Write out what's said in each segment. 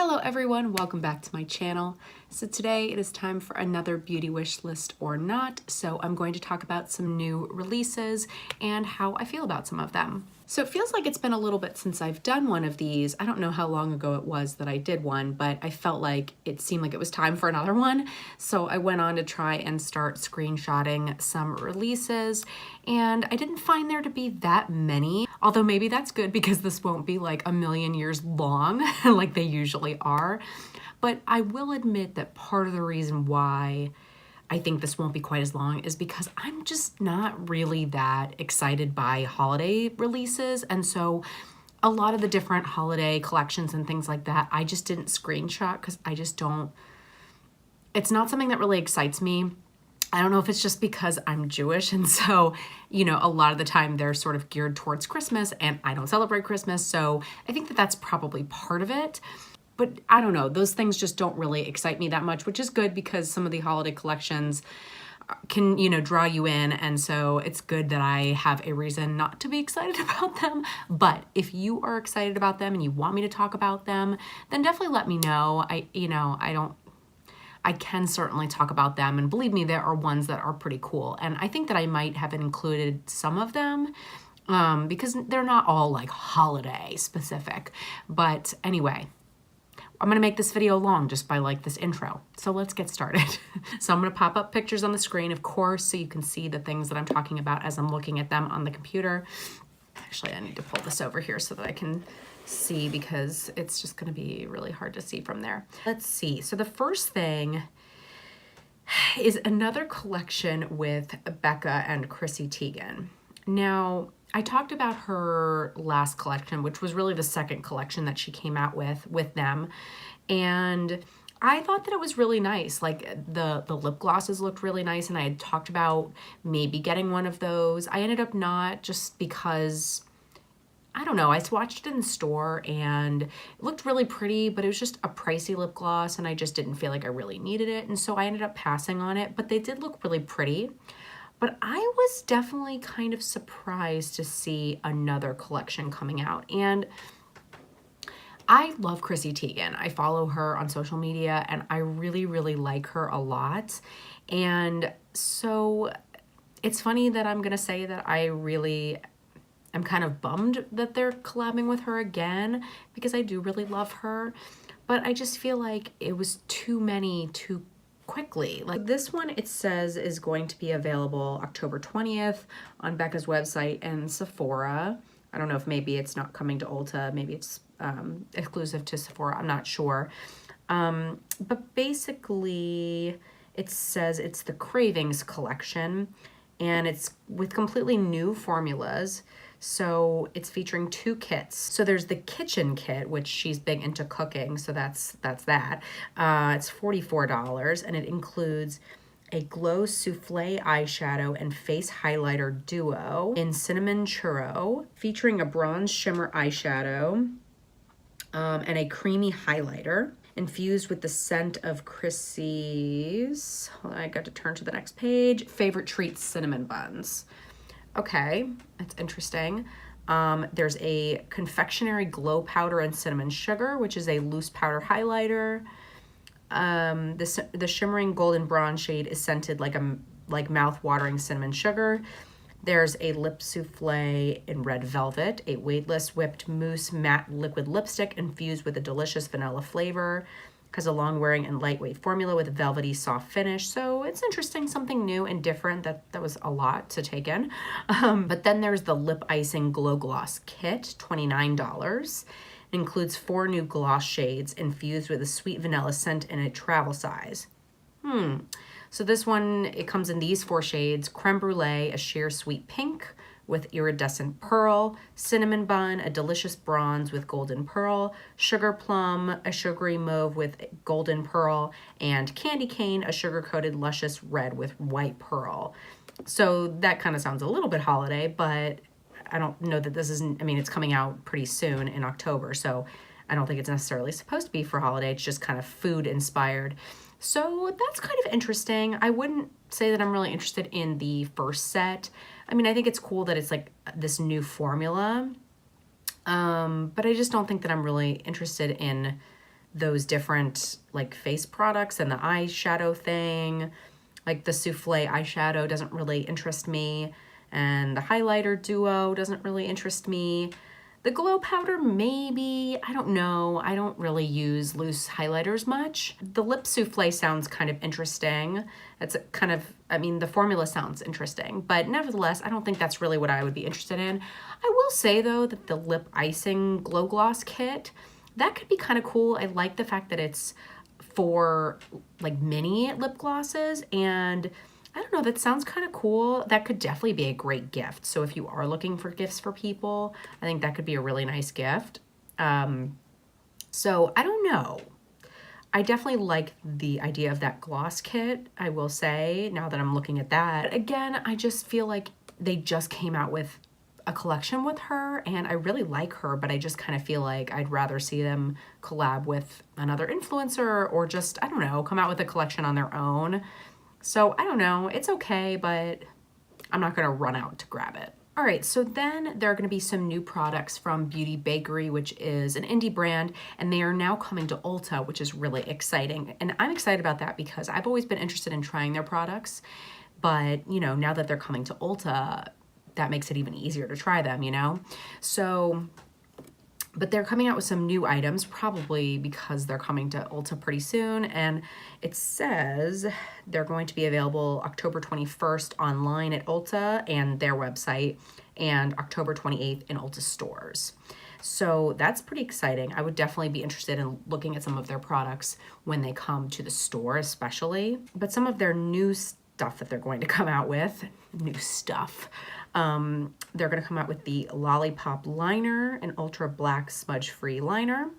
Hello everyone, welcome back to my channel. So today it is time for another beauty wish list or not. So I'm going to talk about some new releases and how I feel about some of them. So it feels like it's been a little bit since I've done one of these. I don't know how long ago it was that I did one, but I felt like it seemed like it was time for another one. So I went on to try and start screenshotting some releases, and I didn't find there to be that many, although maybe that's good because this won't be like a million years long like they usually are. But I will admit that part of the reason why I think this won't be quite as long is because I'm just not really that excited by holiday releases. And so a lot of the different holiday collections and things like that, I just didn't screenshot because I just don't, it's not something that really excites me. I don't know if it's just because I'm Jewish, and so, you know, a lot of the time they're sort of geared towards Christmas, and I don't celebrate Christmas, so I think that that's probably part of it. But I don't know, those things just don't really excite me that much, which is good because some of the holiday collections can, you know, draw you in, and so it's good that I have a reason not to be excited about them. But if you are excited about them and you want me to talk about them, then definitely let me know. I can certainly talk about them, and believe me, there are ones that are pretty cool. And I think that I might have included some of them because they're not all like holiday specific. But anyway, I'm gonna make this video long just by like this intro. So let's get started. So I'm gonna pop up pictures on the screen, of course, so you can see the things that I'm talking about as I'm looking at them on the computer. Actually, I need to pull this over here so that I can see because it's just gonna be really hard to see from there. Let's see, so the first thing is another collection with BECCA and Chrissy Teigen. Now, I talked about her last collection, which was really the second collection that she came out with them. And I thought that it was really nice. Like the lip glosses looked really nice, and I had talked about maybe getting one of those. I ended up not, just because, I don't know, I swatched it in the store and it looked really pretty, but it was just a pricey lip gloss and I just didn't feel like I really needed it. And so I ended up passing on it, but they did look really pretty. But I was definitely kind of surprised to see another collection coming out. And I love Chrissy Teigen. I follow her on social media and I really, really like her a lot. And so it's funny that I'm gonna say that I'm kind of bummed that they're collabing with her again because I do really love her. But I just feel like it was too many too quickly. Like this one, it says is going to be available October 20th on BECCA's website and Sephora. I don't know if maybe it's not coming to Ulta, maybe it's exclusive to Sephora, I'm not sure. But basically it says it's the Cravings collection and it's with completely new formulas. So it's featuring 2 kits. So there's the kitchen kit, which she's big into cooking, so that's that. It's $44, and it includes a glow souffle eyeshadow and face highlighter duo in cinnamon churro, featuring a bronze shimmer eyeshadow and a creamy highlighter, infused with the scent of Chrissy's, I got to turn to the next page, favorite treats cinnamon buns. Okay, that's interesting. There's a confectionery glow powder and cinnamon sugar, which is a loose powder highlighter. The shimmering golden bronze shade is scented like mouth-watering cinnamon sugar. There's a lip souffle in red velvet, a weightless whipped mousse matte liquid lipstick infused with a delicious vanilla flavor. Has a long-wearing and lightweight formula with a velvety soft finish. So it's interesting, something new and different. That was a lot to take in. But then there's the Lip Icing Glow Gloss kit, $29. It includes 4 new gloss shades infused with a sweet vanilla scent in a travel size. So this one, it comes in these 4 shades: Creme Brulee, a sheer sweet pink with iridescent pearl, cinnamon bun, a delicious bronze with golden pearl, sugar plum, a sugary mauve with golden pearl, and candy cane, a sugar-coated luscious red with white pearl. So that kind of sounds a little bit holiday, but I don't know that this isn't, I mean, it's coming out pretty soon in October, so I don't think it's necessarily supposed to be for holiday. It's just kind of food inspired. So that's kind of interesting. I wouldn't say that I'm really interested in the first set. I mean, I think it's cool that it's like this new formula, but I just don't think that I'm really interested in those different like face products and the eyeshadow thing. Like the souffle eyeshadow doesn't really interest me, and the highlighter duo doesn't really interest me. The glow powder, maybe, I don't know. I don't really use loose highlighters much. The lip souffle sounds kind of interesting. It's kind of, I mean, the formula sounds interesting, but nevertheless, I don't think that's really what I would be interested in. I will say though that the lip icing glow gloss kit, that could be kind of cool. I like the fact that it's for like mini lip glosses, and I don't know, that sounds kind of cool. That could definitely be a great gift. So if you are looking for gifts for people, I think that could be a really nice gift. So I don't know. I definitely like the idea of that gloss kit, I will say, now that I'm looking at that. Again, I just feel like they just came out with a collection with her, and I really like her, but I just kind of feel like I'd rather see them collab with another influencer, or just, I don't know, come out with a collection on their own. So I don't know, it's okay, but I'm not gonna run out to grab it. All right, so then there are gonna be some new products from Beauty Bakerie, which is an indie brand, and they are now coming to Ulta, which is really exciting. And I'm excited about that because I've always been interested in trying their products, but you know, now that they're coming to Ulta, that makes it even easier to try them, you know? So, but they're coming out with some new items, probably because they're coming to Ulta pretty soon. And it says they're going to be available October 21st online at Ulta and their website, and October 28th in Ulta stores. So that's pretty exciting. I would definitely be interested in looking at some of their products when they come to the store, especially. But some of their new stuff that they're going to come out with, new stuff. They're going to come out with the Lollipop Liner, an ultra black smudge-free liner,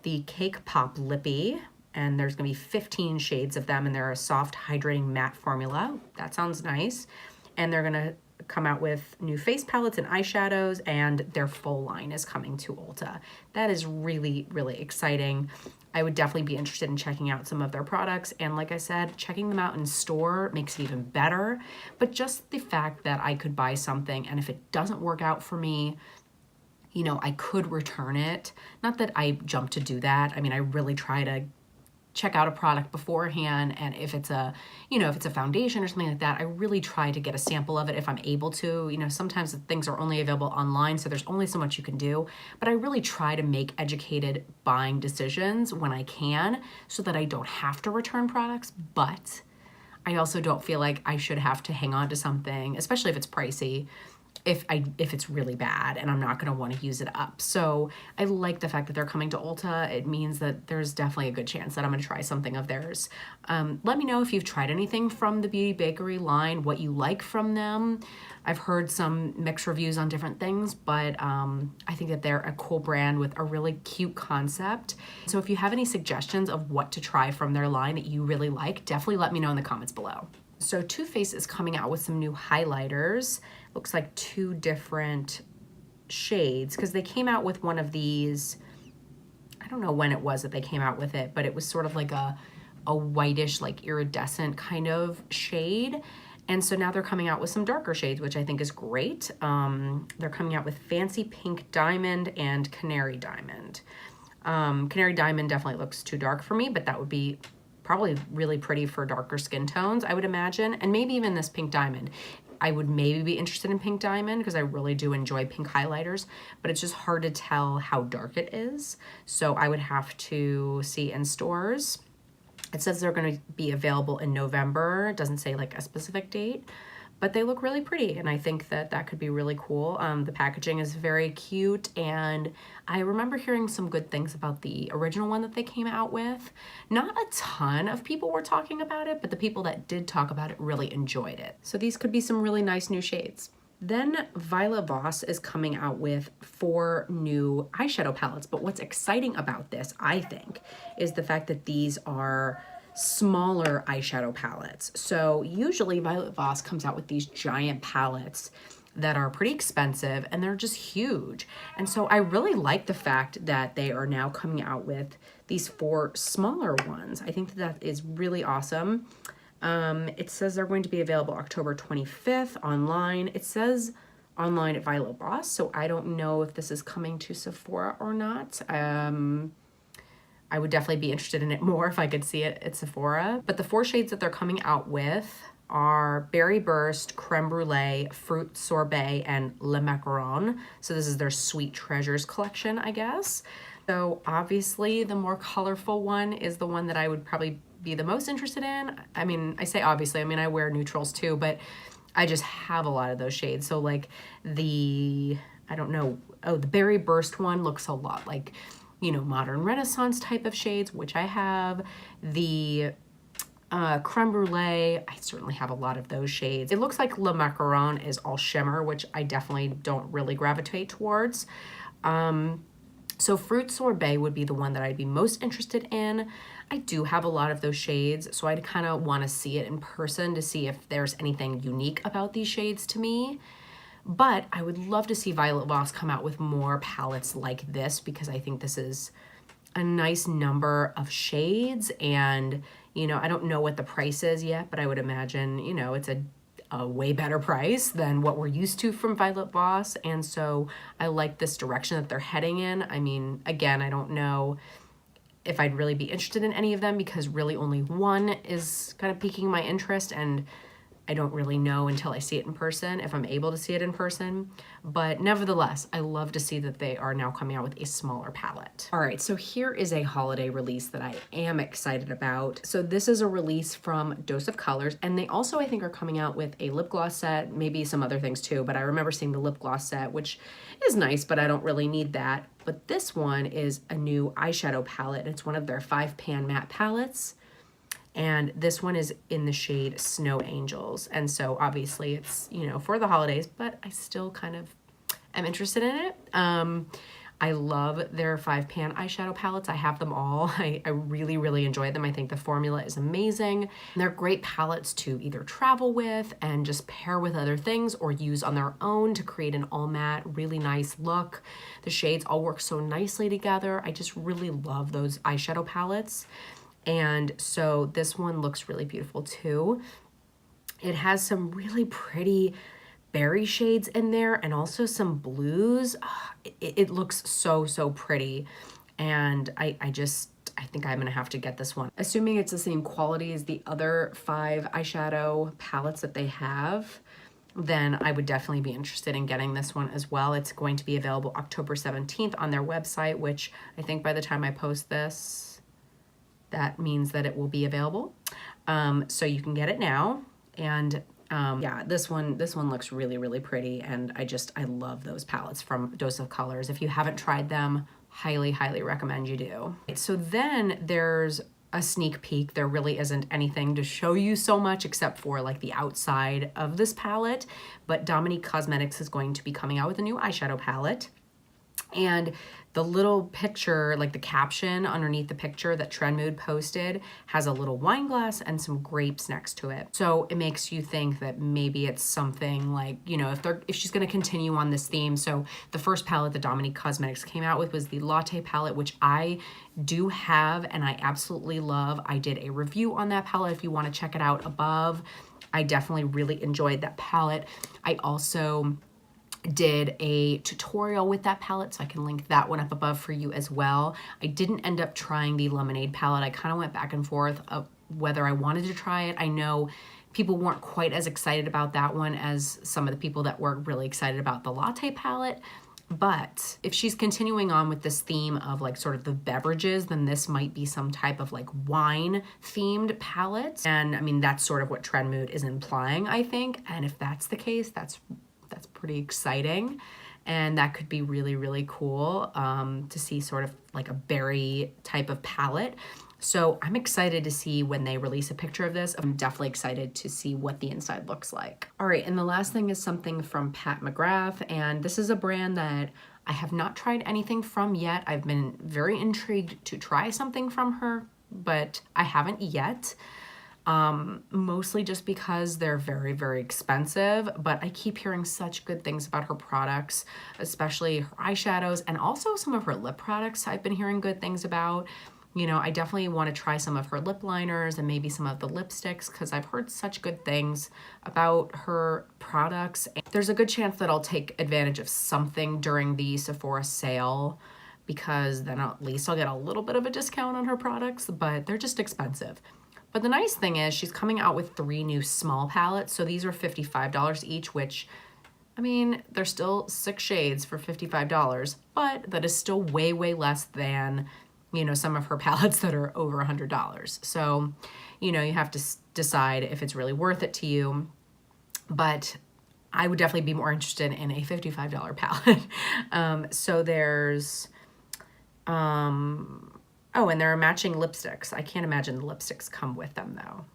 the Cake Pop Lippy, and there's going to be 15 shades of them, and they're a soft hydrating matte formula. That sounds nice. And they're going to come out with new face palettes and eyeshadows, and their full line is coming to Ulta. That is really, really exciting. I would definitely be interested in checking out some of their products. And like I said, checking them out in store makes it even better. But just the fact that I could buy something, and if it doesn't work out for me, you know, I could return it. Not that I jump to do that. I mean, I really try to check out a product beforehand, and if it's a, you know, if it's a foundation or something like that, I really try to get a sample of it if I'm able to. You know, sometimes things are only available online, so there's only so much you can do, but I really try to make educated buying decisions when I can so that I don't have to return products. But I also don't feel like I should have to hang on to something, especially if it's pricey, if it's really bad and I'm not going to want to use it up. So I like the fact that they're coming to Ulta. It means that there's definitely a good chance that I'm going to try something of theirs. Let me know if you've tried anything from the Beauty Bakerie line, what you like from them. I've heard some mixed reviews on different things, but I think that they're a cool brand with a really cute concept. So if you have any suggestions of what to try from their line that you really like, definitely let me know in the comments below. So Too Faced is coming out with some new highlighters. Looks like 2 different shades, because they came out with one of these, I don't know when it was that they came out with it, but it was sort of like a whitish, like iridescent kind of shade. And so now they're coming out with some darker shades, which I think is great. They're coming out with Fancy Pink Diamond and Canary Diamond. Canary Diamond definitely looks too dark for me, but that would be probably really pretty for darker skin tones, I would imagine. And maybe even this Pink Diamond. I would maybe be interested in Pink Diamond because I really do enjoy pink highlighters, but it's just hard to tell how dark it is. So I would have to see in stores. It says they're going to be available in November. It doesn't say like a specific date, but they look really pretty, and I think that that could be really cool. The packaging is very cute, and I remember hearing some good things about the original one that they came out with. Not a ton of people were talking about it, but the people that did talk about it really enjoyed it. So these could be some really nice new shades. Then Violet Voss is coming out with 4 new eyeshadow palettes, but what's exciting about this, I think, is the fact that these are smaller eyeshadow palettes. So usually Violet Voss comes out with these giant palettes that are pretty expensive, and they're just huge. And so I really like the fact that they are now coming out with these 4 smaller ones. I think that is really awesome. It says they're going to be available October 25th online. It says online at Violet Voss, so I don't know if this is coming to Sephora or not. I would definitely be interested in it more if I could see it at Sephora. But the 4 shades that they're coming out with are Berry Burst, Creme Brulee, Fruit Sorbet, and Le Macaron. So this is their Sweet Treasures collection, I guess. So obviously the more colorful one is the one that I would probably be the most interested in. I mean, I say obviously, I mean, I wear neutrals too, but I just have a lot of those shades. So like the, I don't know, oh, the Berry Burst one looks a lot like, you know, modern Renaissance type of shades, which I have. The Creme Brulee, I certainly have a lot of those shades. It looks like Le Macaron is all shimmer, which I definitely don't really gravitate towards. So Fruit Sorbet would be the one that I'd be most interested in. I do have a lot of those shades, so I'd kind of want to see it in person to see if there's anything unique about these shades to me. But I would love to see Violet Voss come out with more palettes like this, because I think this is a nice number of shades. And, you know, I don't know what the price is yet, but I would imagine, you know, it's a way better price than what we're used to from Violet Voss. And so I like this direction that they're heading in. I mean, again, I don't know if I'd really be interested in any of them, because really only one is kind of piquing my interest, and I don't really know until I see it in person, if I'm able to see it in person. But nevertheless, I love to see that they are now coming out with a smaller palette. All right, so here is a holiday release that I am excited about. So this is a release from Dose of Colors, and they also, I think, are coming out with a lip gloss set, maybe some other things too, but I remember seeing the lip gloss set, which is nice, but I don't really need that. But this one is a new eyeshadow palette. It's one of their 5-pan matte palettes. And this one is in the shade Snow Angels. And so obviously it's, you know, for the holidays, but I still kind of am interested in it. I love their 5-pan eyeshadow palettes. I have them all. I really, really enjoy them. I think the formula is amazing. And they're great palettes to either travel with and just pair with other things, or use on their own to create an all matte, really nice look. The shades all work so nicely together. I just really love those eyeshadow palettes. And so this one looks really beautiful too. It has some really pretty berry shades in there, and also some blues. It looks so, so pretty. And I think I'm gonna have to get this one. Assuming it's the same quality as the other 5 eyeshadow palettes that they have, then I would definitely be interested in getting this one as well. It's going to be available October 17th on their website, which I think by the time I post this, that means that it will be available. So you can get it now. And yeah, this one looks really, really pretty. And I love those palettes from Dose of Colors. If you haven't tried them, highly, highly recommend you do. So then there's a sneak peek. There really isn't anything to show you so much except for like the outside of this palette. But Dominique Cosmetics is going to be coming out with a new eyeshadow palette. And the little picture, like the caption underneath the picture that Trend Mood posted, has a little wine glass and some grapes next to it. So it makes you think that maybe it's something like, you know, if she's going to continue on this theme. So the first palette that Dominique Cosmetics came out with was the Latte palette, which I do have and I absolutely love. I did a review on that palette if you want to check it out above. I definitely really enjoyed that palette. I also did a tutorial with that palette, so I can link that one up above for you as well. I didn't end up trying the Lemonade palette. I kind of went back and forth of whether I wanted to try it. I know people weren't quite as excited about that one as some of the people that were really excited about the Latte palette. But if she's continuing on with this theme of like sort of the beverages, then this might be some type of like wine themed palette. And I mean, that's sort of what Trend Mood is implying, I think. And if that's the case, that's pretty exciting, and that could be really, really cool to see sort of like a berry type of palette. So I'm excited to see when they release a picture of this. I'm definitely excited to see what the inside looks like. All right, and the last thing is something from Pat McGrath, and this is a brand that I have not tried anything from yet. I've been very intrigued to try something from her, but I haven't yet. Mostly just because they're very, very expensive, but I keep hearing such good things about her products, especially her eyeshadows and also some of her lip products I've been hearing good things about. You know, I definitely want to try some of her lip liners and maybe some of the lipsticks because I've heard such good things about her products. There's a good chance that I'll take advantage of something during the Sephora sale because then at least I'll get a little bit of a discount on her products, but they're just expensive. But the nice thing is she's coming out with 3 new small palettes. So these are $55 each, which, I mean, they're still 6 shades for $55, but that is still way, way less than, you know, some of her palettes that are over $100. So, you know, you have to decide if it's really worth it to you. But I would definitely be more interested in a $55 palette. So there's, oh, and there are matching lipsticks. I can't imagine the lipsticks come with them though.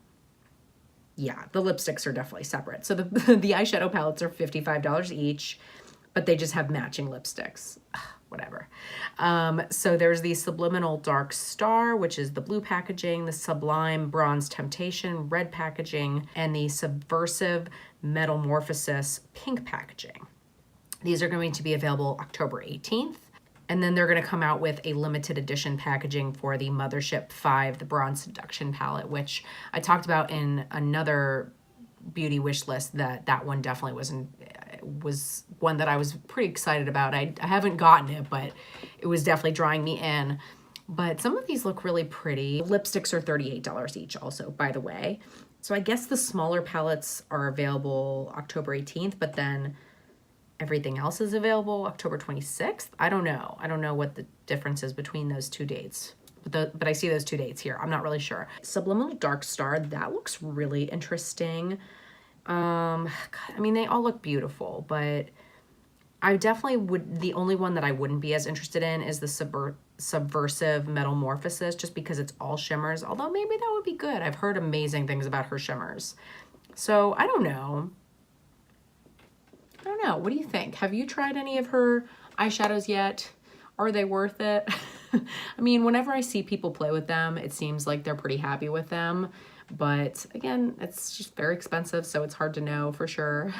Yeah, the lipsticks are definitely separate. So the eyeshadow palettes are $55 each, but they just have matching lipsticks. Ugh, whatever. So there's the Subliminal Dark Star, which is the blue packaging, the Sublime Bronze Temptation, red packaging, and the Subversive Metalmorphosis pink packaging. These are going to be available October 18th. And then they're going to come out with a limited edition packaging for the Mothership 5, the Bronze Seduction palette, which I talked about in another beauty wish list. That one definitely was one that I was pretty excited about. I haven't gotten it, but it was definitely drawing me in. But some of these look really pretty. Lipsticks are $38 each also, by the way. So I guess the smaller palettes are available October 18th, but then everything else is available October 26th. I don't know. I don't know what the difference is between those 2 dates. But I see those 2 dates here. I'm not really sure. Subliminal Dark Star, that looks really interesting. God, I mean, they all look beautiful, but I definitely would, the only one that I wouldn't be as interested in is the Subversive Metalmorphosis, just because it's all shimmers, although maybe that would be good. I've heard amazing things about her shimmers. So I don't know. What do you think? Have you tried any of her eyeshadows yet? Are they worth it? I mean, whenever I see people play with them, it seems like they're pretty happy with them. But again, it's just very expensive, so it's hard to know for sure.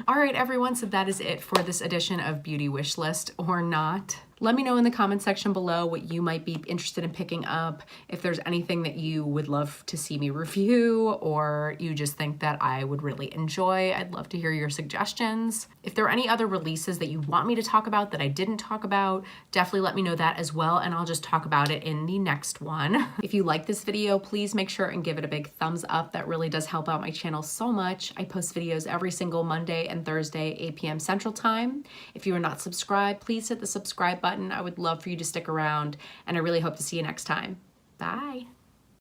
All right, everyone, so that is it for this edition of Beauty Wish List or Not. Let me know in the comment section below what you might be interested in picking up, if there's anything that you would love to see me review, or you just think that I would really enjoy. I'd love to hear your suggestions. If there are any other releases that you want me to talk about that I didn't talk about, definitely let me know that as well, and I'll just talk about it in the next one. If you like this video, please make sure and give it a big thumbs up. That really does help out my channel so much. I post videos every single Monday and Thursday, 8 p.m. Central Time. If you are not subscribed, please hit the subscribe button. I would love for you to stick around, and I really hope to see you next time. Bye.